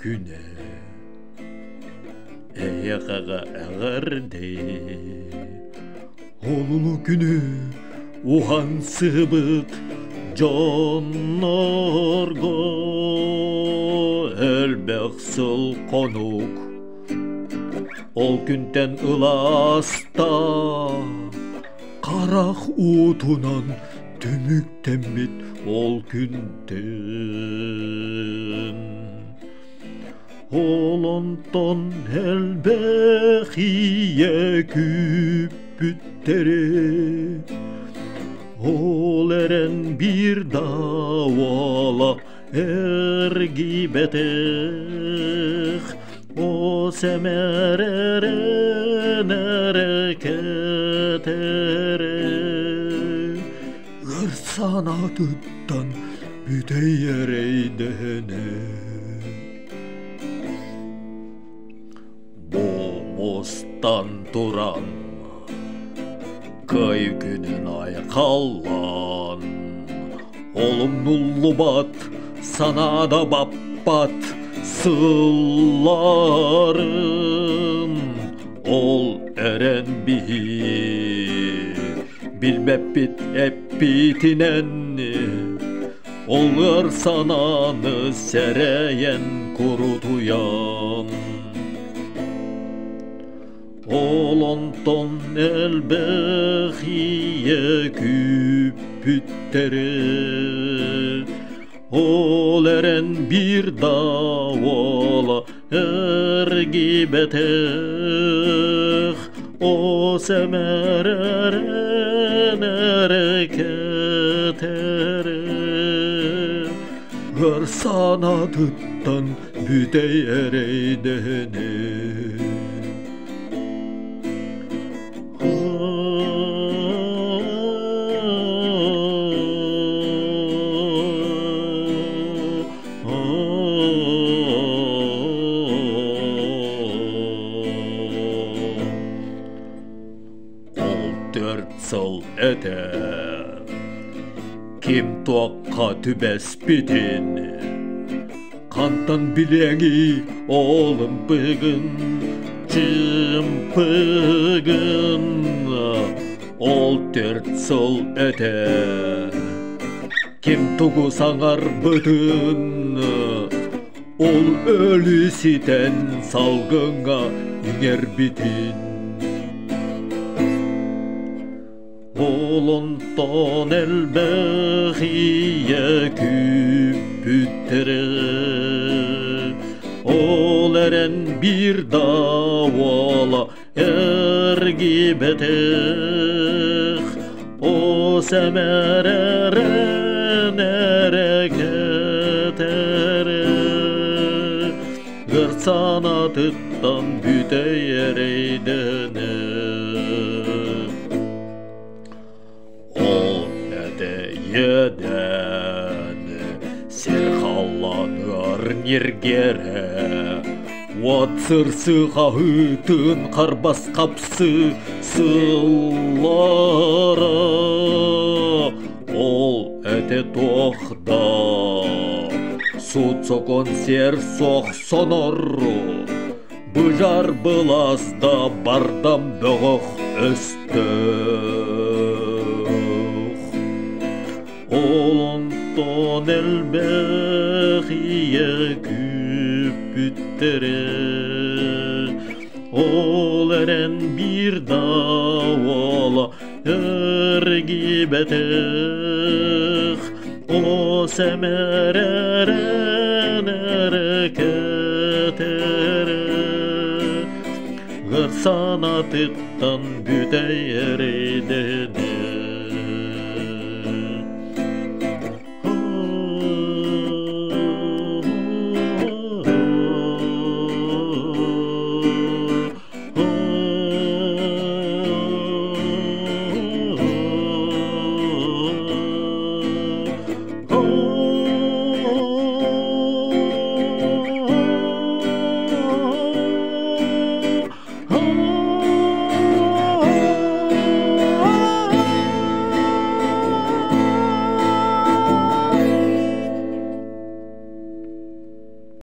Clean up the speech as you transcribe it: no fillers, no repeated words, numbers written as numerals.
күне эяқаға ағарды олулу күні уған сыбыт жонорго элбексыл конук ол күнтен ыласта қарақ утунан түмүктенбит ол күнтен олонтон элбехие күппүттери ол эрен бир давала эргибетех о семеререн эрекетере ырсанатыттан бүтейерейдене бомостан туран кай күнін айқалан олым нуллубат санада баппат сылларын ол эрен билбеппит эппитинен олар сананы сереен курутуян олонтон элбехие күппүттери ол эрен бир давала эргибетех о семеререн эрекетере ырсанатыттан бүтейерейдене Сыл эте ким туакка түбеспитин кантан билеңи олым пыгын чымпыгын ол төрт сыл эте ким тугу саңар бытын ол өлүситен салгыңа иңер битин олонтон элбехие күппүттери ол эрен бир давала эргибетех о семеререн эрекетере ырсанатыттан бүтейерейдене еден серхалланыр нергере Ватсырсыға үтін қарбас қапсы сыллара ол әте тоқда суцокон сер соқ сонору бұжар бұлазда бардам бұғық өсті олонтон элбехие күппүттери ол эрен бир давала эргибетех о семеререн эрекетере ырсанатыттан бүтейерейдене